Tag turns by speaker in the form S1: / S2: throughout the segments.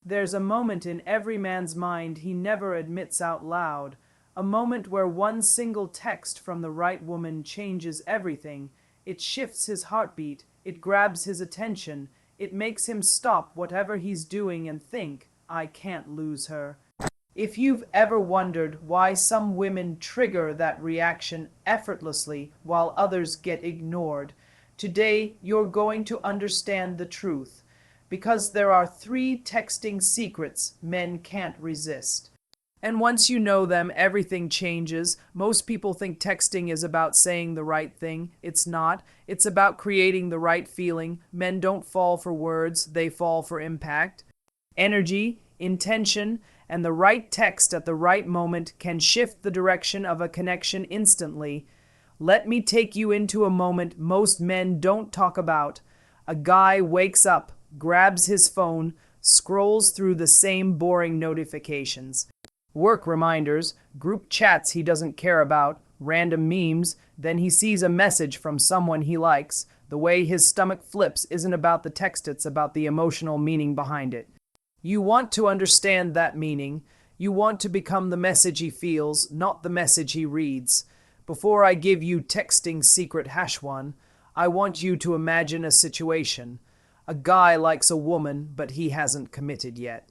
S1: There's a moment in every man's mind he never admits out loud, a moment where one single text from the right woman changes everything. It shifts his heartbeat, it grabs his attention, it makes him stop whatever he's doing and think, I can't lose her. If you've ever wondered why some women trigger that reaction effortlessly while others get ignored, today you're going to understand the truth. Because there are 3 texting secrets men can't resist. And once you know them, everything changes. Most people think texting is about saying the right thing. It's not. It's about creating the right feeling. Men don't fall for words, they fall for impact. Energy, intention, and the right text at the right moment can shift the direction of a connection instantly. Let me take you into a moment most men don't talk about. A guy wakes up, grabs his phone, scrolls through the same boring notifications. Work reminders, group chats he doesn't care about, random memes, then he sees a message from someone he likes. The way his stomach flips isn't about the text, it's about the emotional meaning behind it. You want to understand that meaning. You want to become the message he feels, not the message he reads. Before I give you texting secret #1, I want you to imagine a situation. A guy likes a woman, but he hasn't committed yet.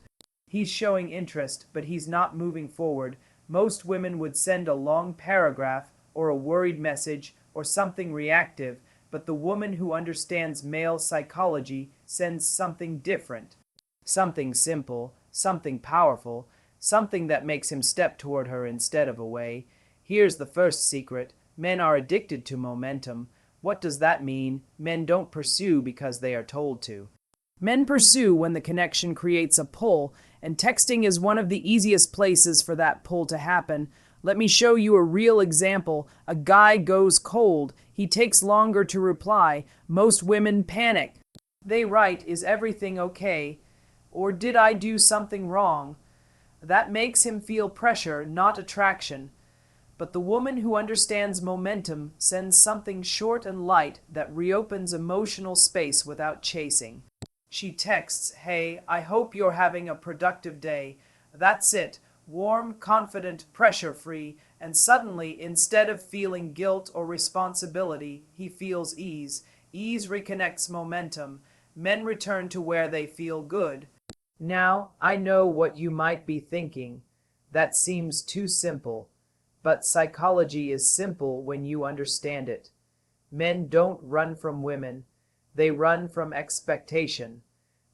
S1: He's showing interest, but he's not moving forward. Most women would send a long paragraph or a worried message or something reactive, but the woman who understands male psychology sends something different. Something simple, something powerful, something that makes him step toward her instead of away. Here's the first secret. Men are addicted to momentum. What does that mean? Men don't pursue because they are told to. Men pursue when the connection creates a pull, and texting is one of the easiest places for that pull to happen. Let me show you a real example. A guy goes cold. He takes longer to reply. Most women panic. They write, "Is everything okay?" Or "Did I do something wrong?" That makes him feel pressure, not attraction. But the woman who understands momentum sends something short and light that reopens emotional space without chasing. She texts, "Hey, I hope you're having a productive day." That's it. Warm, confident, pressure-free, and suddenly, instead of feeling guilt or responsibility, he feels ease. Ease reconnects momentum. Men return to where they feel good. Now, I know what you might be thinking. That seems too simple. But psychology is simple when you understand it. Men don't run from women. They run from expectation.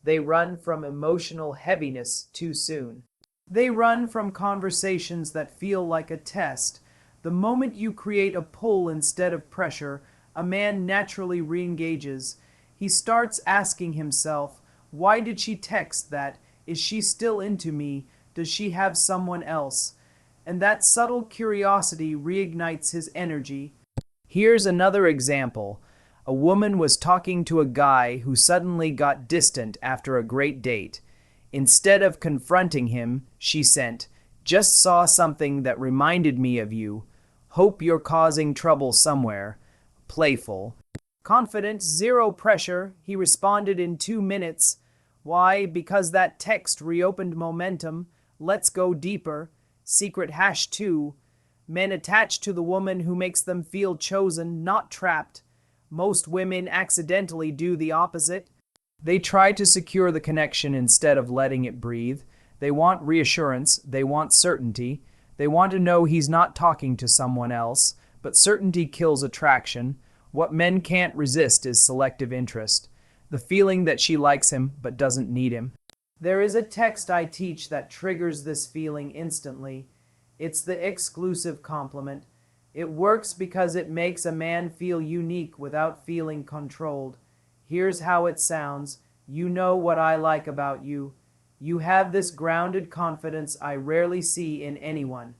S1: They run from emotional heaviness too soon. They run from conversations that feel like a test. The moment you create a pull instead of pressure, a man naturally re-engages. He starts asking himself, why did she text that? Is she still into me? Does she have someone else? And that subtle curiosity reignites his energy. Here's another example. A woman was talking to a guy who suddenly got distant after a great date. Instead of confronting him, she sent, "Just saw something that reminded me of you. Hope you're causing trouble somewhere." Playful. Confident, zero pressure, he responded in 2 minutes. Why? Because that text reopened momentum. Let's go deeper. Secret #2. Men attach to the woman who makes them feel chosen, not trapped. Most women accidentally do the opposite. They try to secure the connection instead of letting it breathe. They want reassurance. They want certainty. They want to know he's not talking to someone else. But certainty kills attraction. What men can't resist is selective interest. The feeling that she likes him but doesn't need him. There is a text I teach that triggers this feeling instantly. It's the exclusive compliment. It works because it makes a man feel unique without feeling controlled. Here's how it sounds. You know what I like about you. You have this grounded confidence I rarely see in anyone.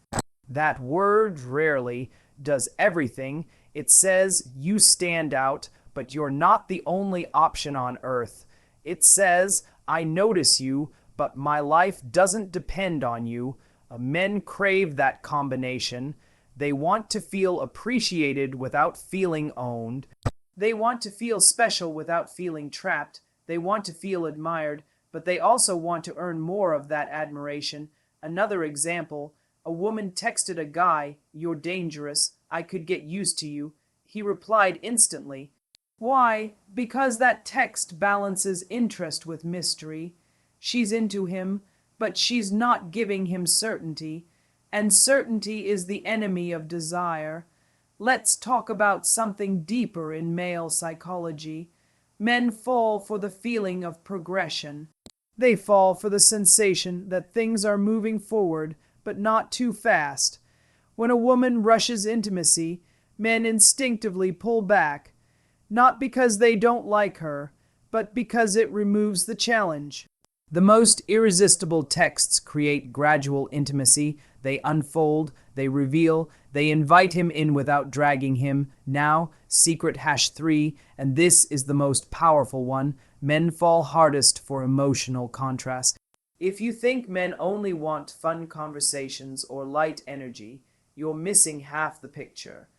S1: That word rarely does everything. It says you stand out, but you're not the only option on earth. It says, I notice you, but my life doesn't depend on you. Men crave that combination. They want to feel appreciated without feeling owned. They want to feel special without feeling trapped. They want to feel admired, but they also want to earn more of that admiration. Another example, a woman texted a guy, "You're dangerous, I could get used to you." He replied instantly. Why? Because that text balances interest with mystery. She's into him, but she's not giving him certainty, and certainty is the enemy of desire. Let's talk about something deeper in male psychology. Men fall for the feeling of progression. They fall for the sensation that things are moving forward, but not too fast. When a woman rushes intimacy, men instinctively pull back, not because they don't like her, but because it removes the challenge. The most irresistible texts create gradual intimacy. They unfold, they reveal, they invite him in without dragging him. Now, secret #3, and this is the most powerful one. Men fall hardest for emotional contrast. If you think men only want fun conversations or light energy, you're missing half the picture.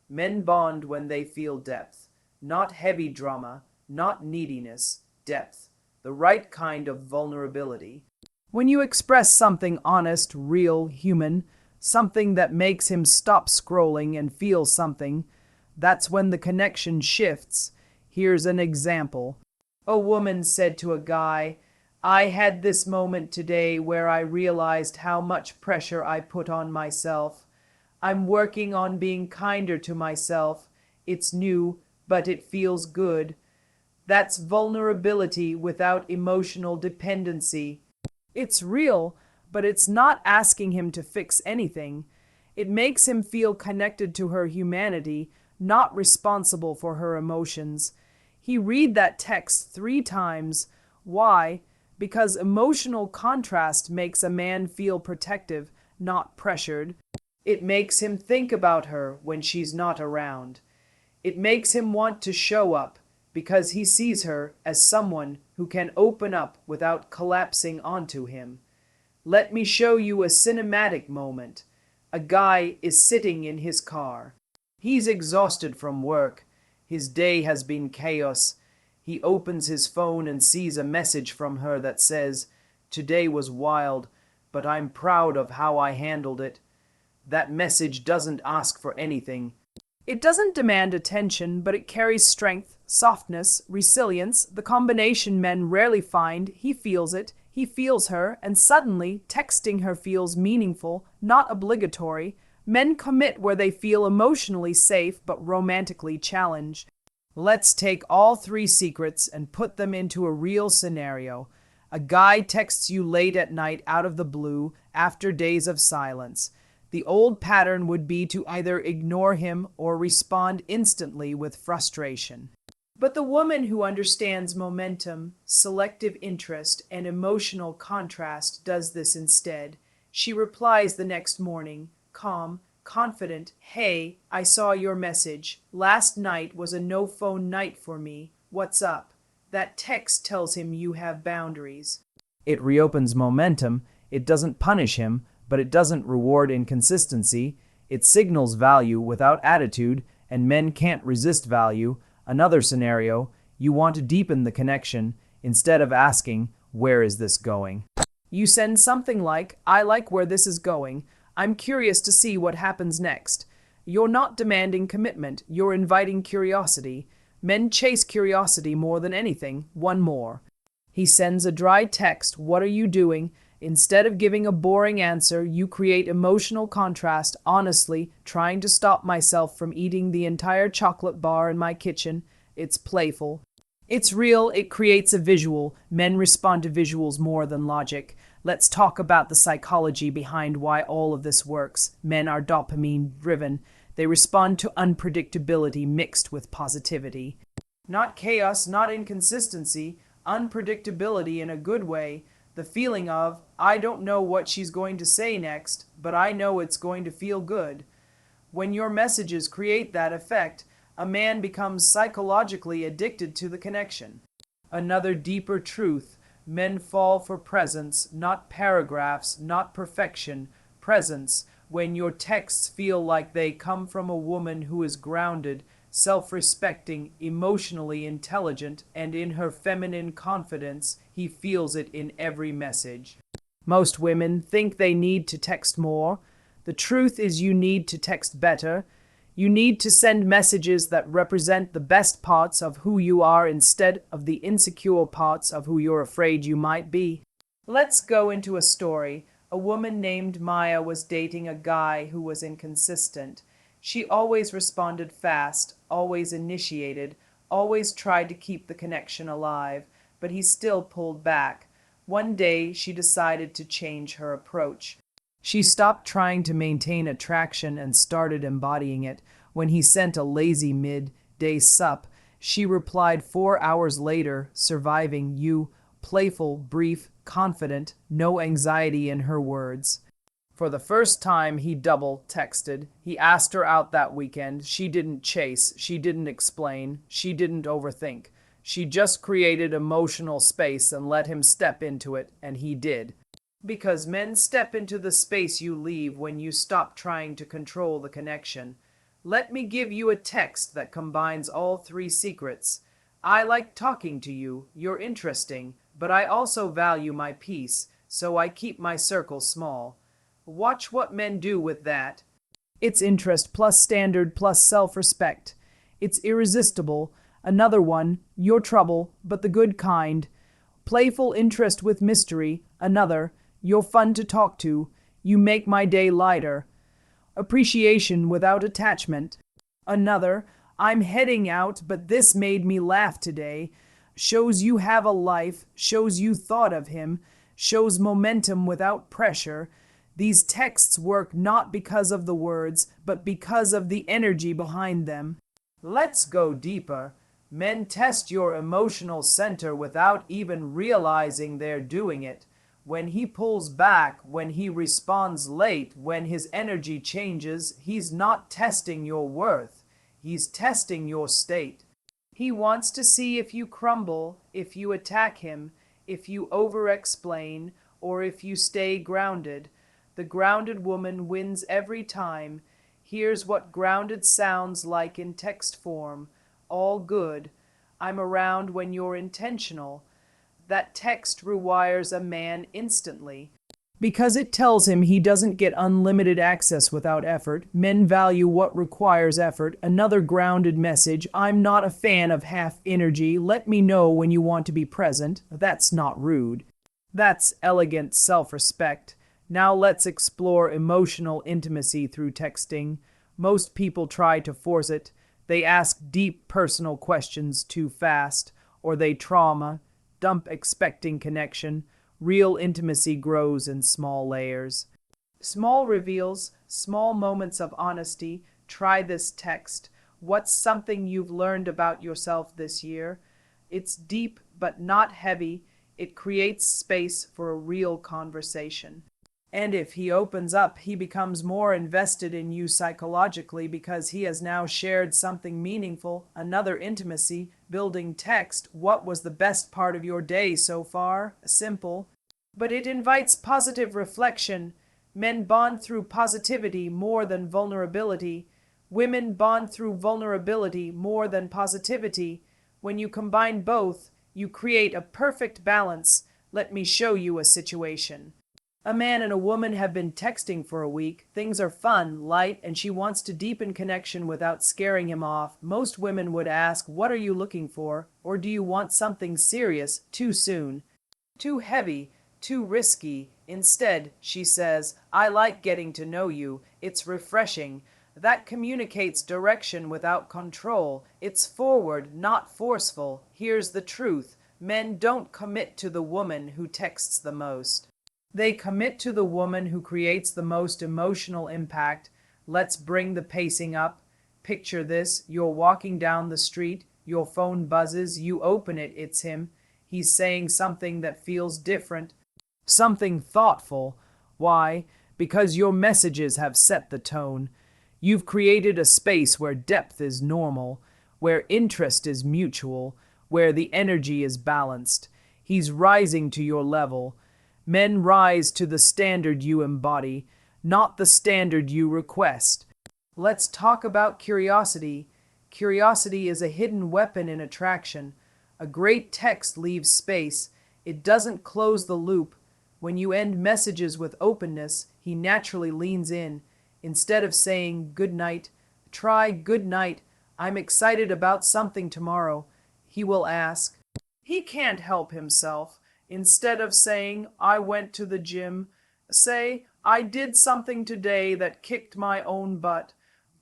S1: Men bond when they feel depth. Not heavy drama, not neediness, depth. The right kind of vulnerability. When you express something honest, real, human, something that makes him stop scrolling and feel something, that's when the connection shifts. Here's an example. A woman said to a guy, "I had this moment today where I realized how much pressure I put on myself. I'm working on being kinder to myself. It's new, but it feels good." That's vulnerability without emotional dependency. It's real, but it's not asking him to fix anything. It makes him feel connected to her humanity, not responsible for her emotions. He read that text 3 times. Why? Because emotional contrast makes a man feel protective, not pressured. It makes him think about her when she's not around. It makes him want to show up, because he sees her as someone who can open up without collapsing onto him. Let me show you a cinematic moment. A guy is sitting in his car. He's exhausted from work. His day has been chaos. He opens his phone and sees a message from her that says, "Today was wild, but I'm proud of how I handled it." That message doesn't ask for anything. It doesn't demand attention, but it carries strength, softness, resilience, the combination men rarely find. He feels it, he feels her, and suddenly texting her feels meaningful, not obligatory. Men commit where they feel emotionally safe but romantically challenged. Let's take all 3 secrets and put them into a real scenario. A guy texts you late at night out of the blue after days of silence. The old pattern would be to either ignore him or respond instantly with frustration. But the woman who understands momentum, selective interest, and emotional contrast does this instead. She replies the next morning, calm, confident, "Hey, I saw your message. Last night was a no-phone night for me. What's up?" That text tells him you have boundaries. It reopens momentum. It doesn't punish him, but it doesn't reward inconsistency. It signals value without attitude, and men can't resist value. Another scenario, you want to deepen the connection. Instead of asking, "Where is this going?" you send something like, "I like where this is going. I'm curious to see what happens next." You're not demanding commitment, you're inviting curiosity. Men chase curiosity more than anything. One more. He sends a dry text, "What are you doing?" Instead of giving a boring answer, you create emotional contrast. "Honestly, trying to stop myself from eating the entire chocolate bar in my kitchen." It's playful. It's real. It creates a visual. Men respond to visuals more than logic. Let's talk about the psychology behind why all of this works. Men are dopamine-driven. They respond to unpredictability mixed with positivity. Not chaos, not inconsistency, unpredictability in a good way. The feeling of, "I don't know what she's going to say next, but I know it's going to feel good." When your messages create that effect, a man becomes psychologically addicted to the connection. Another deeper truth, men fall for presence, not paragraphs, not perfection, presence. When your texts feel like they come from a woman who is grounded, self-respecting, emotionally intelligent, and in her feminine confidence, he feels it in every message. Most women think they need to text more. The truth is you need to text better. You need to send messages that represent the best parts of who you are instead of the insecure parts of who you're afraid you might be. Let's go into a story. A woman named Maya was dating a guy who was inconsistent. She always responded fast, always initiated, always tried to keep the connection alive, but he still pulled back. One day, she decided to change her approach. She stopped trying to maintain attraction and started embodying it. When he sent a lazy mid-day sup, she replied 4 hours later, surviving you, playful, brief, confident, no anxiety in her words. For the first time, he double texted. He asked her out that weekend. She didn't chase. She didn't explain. She didn't overthink. She just created emotional space and let him step into it, and he did. Because men step into the space you leave when you stop trying to control the connection. Let me give you a text that combines all 3 secrets. I like talking to you. You're interesting. But I also value my peace, so I keep my circle small. Watch what men do with that. It's interest plus standard plus self-respect. It's irresistible. Another one, you're trouble, but the good kind. Playful interest with mystery. Another, you're fun to talk to. You make my day lighter. Appreciation without attachment. Another, I'm heading out, but this made me laugh today. Shows you have a life, shows you thought of him, shows momentum without pressure. These texts work not because of the words, but because of the energy behind them. Let's go deeper. Men test your emotional center without even realizing they're doing it. When he pulls back, when he responds late, when his energy changes, he's not testing your worth. He's testing your state. He wants to see if you crumble, if you attack him, if you over-explain, or if you stay grounded. The grounded woman wins every time. Here's what grounded sounds like in text form. All good. I'm around when you're intentional. That text rewires a man instantly. Because it tells him he doesn't get unlimited access without effort. Men value what requires effort. Another grounded message. I'm not a fan of half energy. Let me know when you want to be present. That's not rude. That's elegant self-respect. Now let's explore emotional intimacy through texting. Most people try to force it. They ask deep personal questions too fast, or they dump expecting connection. Real intimacy grows in small layers. Small reveals, small moments of honesty. Try this text. What's something you've learned about yourself this year? It's deep but not heavy. It creates space for a real conversation. And if he opens up, he becomes more invested in you psychologically because he has now shared something meaningful, another intimacy, building text. What was the best part of your day so far? Simple. But it invites positive reflection. Men bond through positivity more than vulnerability. Women bond through vulnerability more than positivity. When you combine both, you create a perfect balance. Let me show you a situation. A man and a woman have been texting for a week. Things are fun, light, and she wants to deepen connection without scaring him off. Most women would ask, "What are you looking for?" Or "Do you want something serious?" Too soon. Too heavy. Too risky. Instead, she says, "I like getting to know you. It's refreshing." That communicates direction without control. It's forward, not forceful. Here's the truth. Men don't commit to the woman who texts the most. They commit to the woman who creates the most emotional impact. Let's bring the pacing up. Picture this. You're walking down the street. Your phone buzzes. You open it. It's him. He's saying something that feels different. Something thoughtful. Why? Because your messages have set the tone. You've created a space where depth is normal, where interest is mutual, where the energy is balanced. He's rising to your level. Men rise to the standard you embody, not the standard you request. Let's talk about curiosity. Curiosity is a hidden weapon in attraction. A great text leaves space. It doesn't close the loop. When you end messages with openness, he naturally leans in. Instead of saying, "Good night," try, "Good night. I'm excited about something tomorrow." He will ask. He can't help himself. Instead of saying, "I went to the gym," say, "I did something today that kicked my own butt."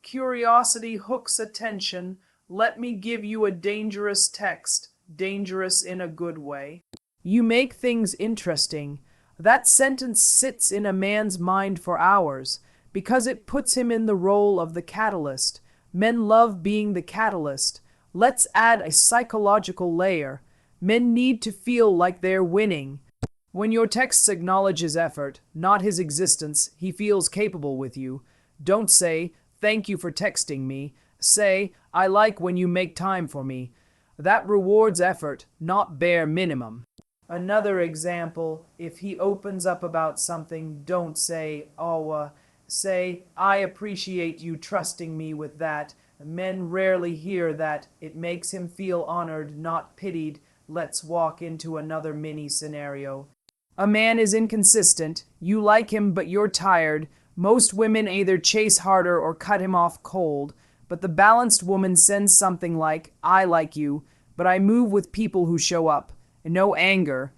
S1: Curiosity hooks attention. Let me give you a dangerous text, dangerous in a good way. You make things interesting. That sentence sits in a man's mind for hours because it puts him in the role of the catalyst. Men love being the catalyst. Let's add a psychological layer. Men need to feel like they're winning. When your text acknowledges effort, not his existence, he feels capable with you. Don't say, "Thank you for texting me." Say, "I like when you make time for me." That rewards effort, not bare minimum. Another example, if he opens up about something, don't say, say, "I appreciate you trusting me with that." Men rarely hear that. It makes him feel honored, not pitied. Let's walk into another mini scenario. A man is inconsistent. You like him, but you're tired. Most women either chase harder or cut him off cold. But the balanced woman sends something like, "I like you, but I move with people who show up." No anger,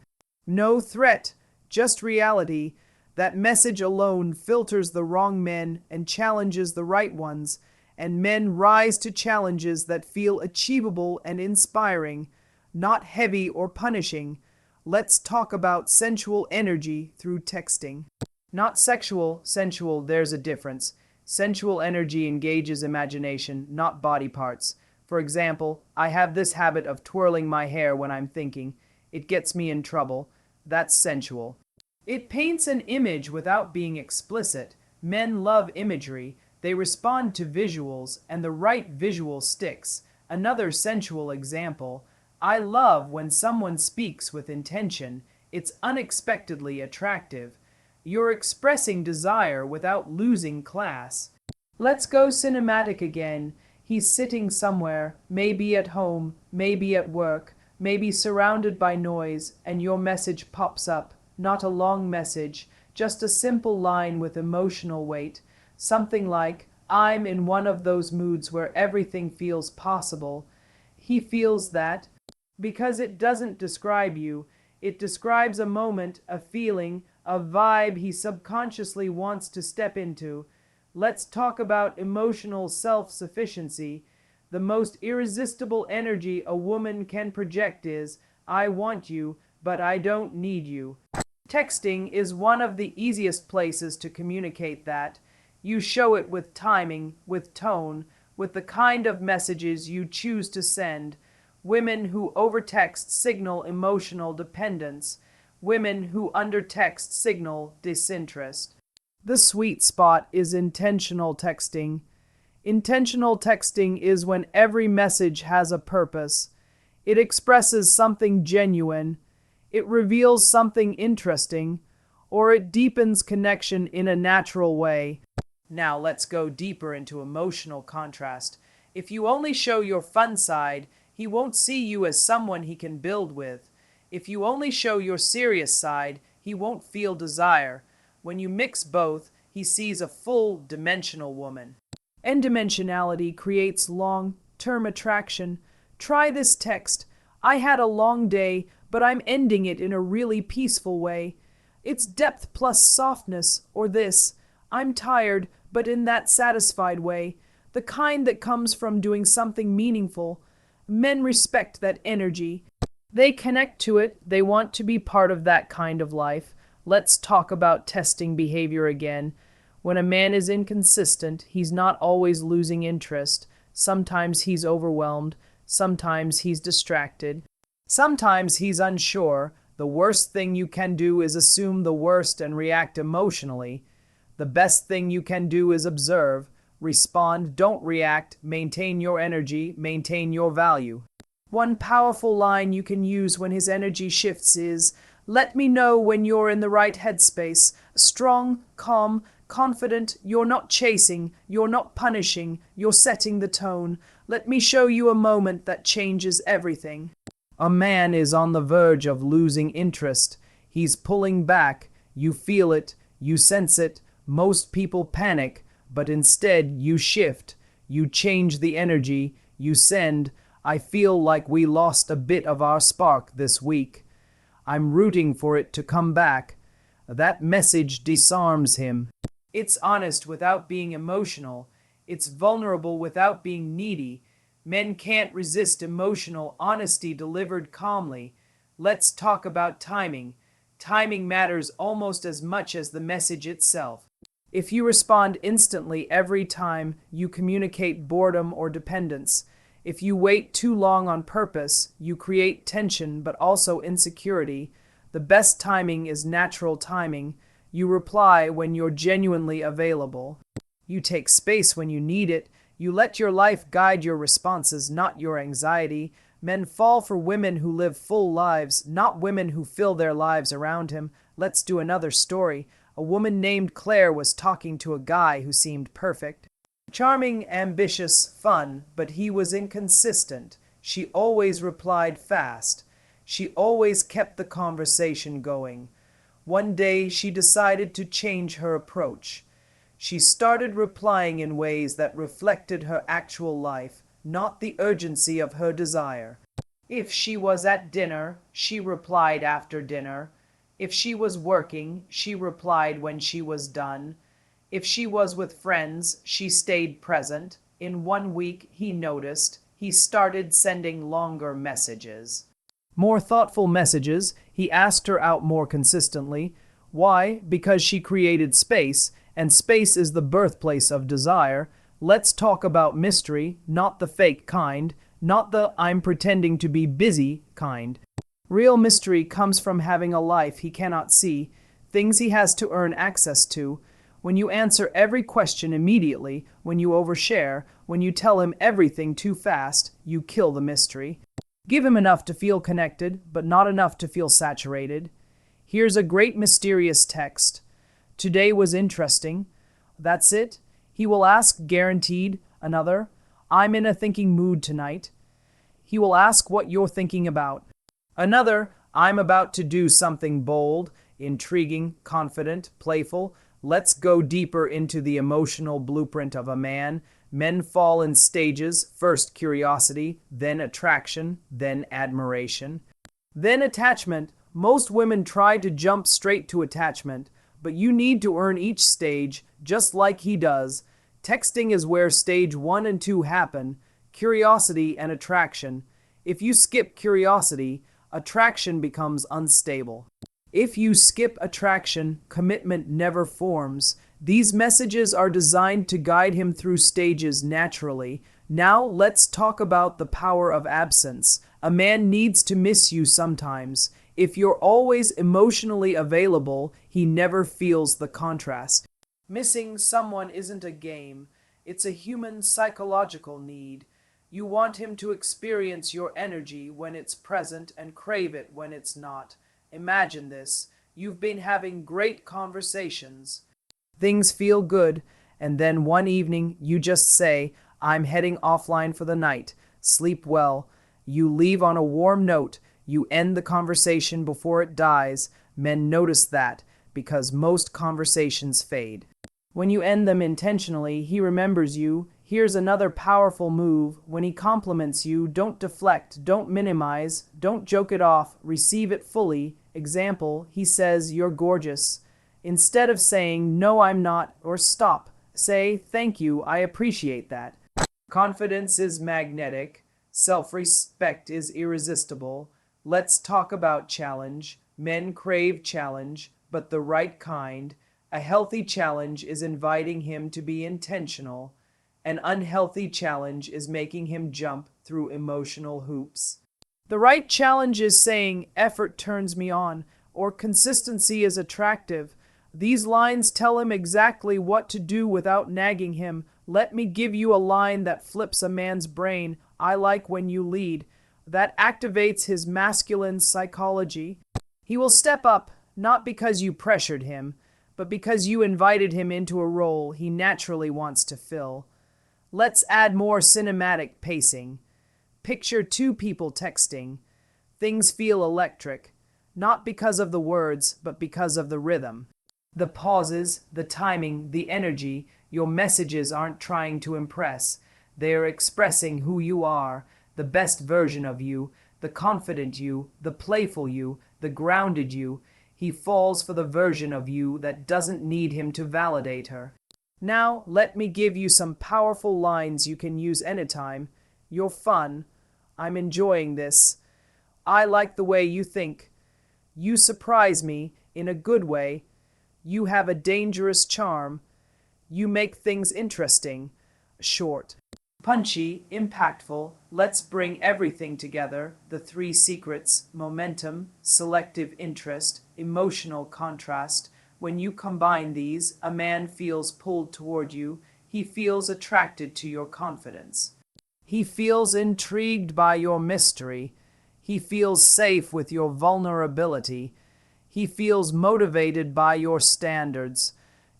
S1: no threat, just reality. That message alone filters the wrong men and challenges the right ones, and men rise to challenges that feel achievable and inspiring, not heavy or punishing. Let's talk about sensual energy through texting. Not sexual, sensual, there's a difference. Sensual energy engages imagination, not body parts. For example, I have this habit of twirling my hair when I'm thinking. It gets me in trouble. That's sensual. It paints an image without being explicit. Men love imagery. They respond to visuals, and the right visual sticks. Another sensual example. I love when someone speaks with intention. It's unexpectedly attractive. You're expressing desire without losing class. Let's go cinematic again. He's sitting somewhere, maybe at home, maybe at work, maybe surrounded by noise, and your message pops up. Not a long message, just a simple line with emotional weight. Something like, "I'm in one of those moods where everything feels possible." He feels that because it doesn't describe you. It describes a moment, a feeling, a vibe he subconsciously wants to step into. Let's talk about emotional self-sufficiency. The most irresistible energy a woman can project is, "I want you, but I don't need you." Texting is one of the easiest places to communicate that. You show it with timing, with tone, with the kind of messages you choose to send. Women who overtext signal emotional dependence. Women who undertext signal disinterest. The sweet spot is intentional texting. Intentional texting is when every message has a purpose. It expresses something genuine. It reveals something interesting, or it deepens connection in a natural way. Now let's go deeper into emotional contrast. If you only show your fun side, he won't see you as someone he can build with. If you only show your serious side, he won't feel desire. When you mix both, he sees a full-dimensional woman. N-dimensionality creates long-term attraction. Try this text. "I had a long day, but I'm ending it in a really peaceful way." It's depth plus softness, or this, "I'm tired, but in that satisfied way." The kind that comes from doing something meaningful. Men respect that energy. They connect to it. They want to be part of that kind of life. Let's talk about testing behavior again. When a man is inconsistent, he's not always losing interest. Sometimes he's overwhelmed. Sometimes he's distracted. Sometimes he's unsure. The worst thing you can do is assume the worst and react emotionally. The best thing you can do is observe, respond, don't react, maintain your energy, maintain your value. One powerful line you can use when his energy shifts is, "Let me know when you're in the right headspace." Strong, calm, confident, you're not chasing, you're not punishing, you're setting the tone. Let me show you a moment that changes everything. A man is on the verge of losing interest. He's pulling back. You feel it, you sense it. Most people panic, but instead you shift. You change the energy. You send, I feel like we lost a bit of our spark this week. I'm rooting for it to come back. That message disarms him. It's honest without being emotional. It's vulnerable without being needy. Men can't resist emotional honesty delivered calmly. Let's talk about timing. Timing matters almost as much as the message itself. If you respond instantly every time, you communicate boredom or dependence. If you wait too long on purpose, you create tension but also insecurity. The best timing is natural timing. You reply when you're genuinely available. You take space when you need it. You let your life guide your responses, not your anxiety. Men fall for women who live full lives, not women who fill their lives around him. Let's do another story. A woman named Claire was talking to a guy who seemed perfect. Charming, ambitious, fun, but he was inconsistent. She always replied fast. She always kept the conversation going. One day she decided to change her approach. She started replying in ways that reflected her actual life, not the urgency of her desire. If she was at dinner, she replied after dinner. If she was working, she replied when she was done. If she was with friends, she stayed present. In 1 week, he noticed, he started sending longer messages. More thoughtful messages. He asked her out more consistently. Why? Because she created space, and space is the birthplace of desire. Let's talk about mystery, not the fake kind, not the I'm pretending to be busy kind. Real mystery comes from having a life he cannot see, things he has to earn access to. When you answer every question immediately, when you overshare, when you tell him everything too fast, you kill the mystery. Give him enough to feel connected, but not enough to feel saturated. Here's a great mysterious text. Today was interesting. That's it. He will ask, guaranteed. Another. I'm in a thinking mood tonight. He will ask what you're thinking about. Another. I'm about to do something bold, intriguing, confident, playful. Let's go deeper into the emotional blueprint of a man. Men fall in stages, first curiosity, then attraction, then admiration, then attachment. Most women try to jump straight to attachment, but you need to earn each stage, just like he does. Texting is where stage 1 and 2 happen, curiosity and attraction. If you skip curiosity, attraction becomes unstable. If you skip attraction, commitment never forms. These messages are designed to guide him through stages naturally. Now let's talk about the power of absence. A man needs to miss you sometimes. If you're always emotionally available, he never feels the contrast. Missing someone isn't a game. It's a human psychological need. You want him to experience your energy when it's present and crave it when it's not. Imagine this. You've been having great conversations. Things feel good, and then one evening you just say, I'm heading offline for the night. Sleep well. You leave on a warm note. You end the conversation before it dies. Men notice that, because most conversations fade. When you end them intentionally, he remembers you. Here's another powerful move. When he compliments you, don't deflect, don't minimize, don't joke it off, receive it fully. Example, he says, you're gorgeous. Instead of saying, no, I'm not, or stop, say, thank you, I appreciate that. Confidence is magnetic. Self-respect is irresistible. Let's talk about challenge. Men crave challenge, but the right kind. A healthy challenge is inviting him to be intentional. An unhealthy challenge is making him jump through emotional hoops. The right challenge is saying, effort turns me on, or consistency is attractive. These lines tell him exactly what to do without nagging him. Let me give you a line that flips a man's brain. I like when you lead. That activates his masculine psychology. He will step up, not because you pressured him, but because you invited him into a role he naturally wants to fill. Let's add more cinematic pacing. Picture two people texting. Things feel electric, not because of the words, but because of the rhythm. The pauses, the timing, the energy. Your messages aren't trying to impress. They are expressing who you are, the best version of you, the confident you, the playful you, the grounded you. He falls for the version of you that doesn't need him to validate her. Now, let me give you some powerful lines you can use anytime. You're fun. I'm enjoying this. I like the way you think. You surprise me in a good way. You have a dangerous charm. You make things interesting. Short. Punchy, impactful. Let's bring everything together. The three secrets: momentum, selective interest, emotional contrast. When you combine these, a man feels pulled toward you. He feels attracted to your confidence. He feels intrigued by your mystery. He feels safe with your vulnerability. He feels motivated by your standards.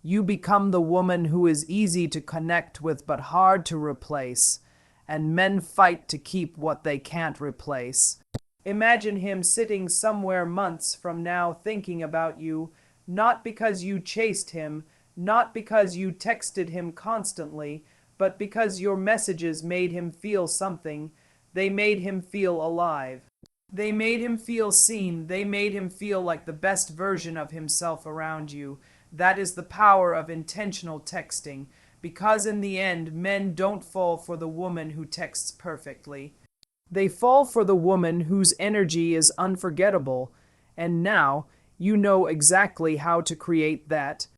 S1: You become the woman who is easy to connect with but hard to replace, and men fight to keep what they can't replace. Imagine him sitting somewhere months from now thinking about you, not because you chased him, not because you texted him constantly, but because your messages made him feel something. They made him feel alive. They made him feel seen. They made him feel like the best version of himself around you. That is the power of intentional texting, because in the end, men don't fall for the woman who texts perfectly. They fall for the woman whose energy is unforgettable. And now, you know exactly how to create that.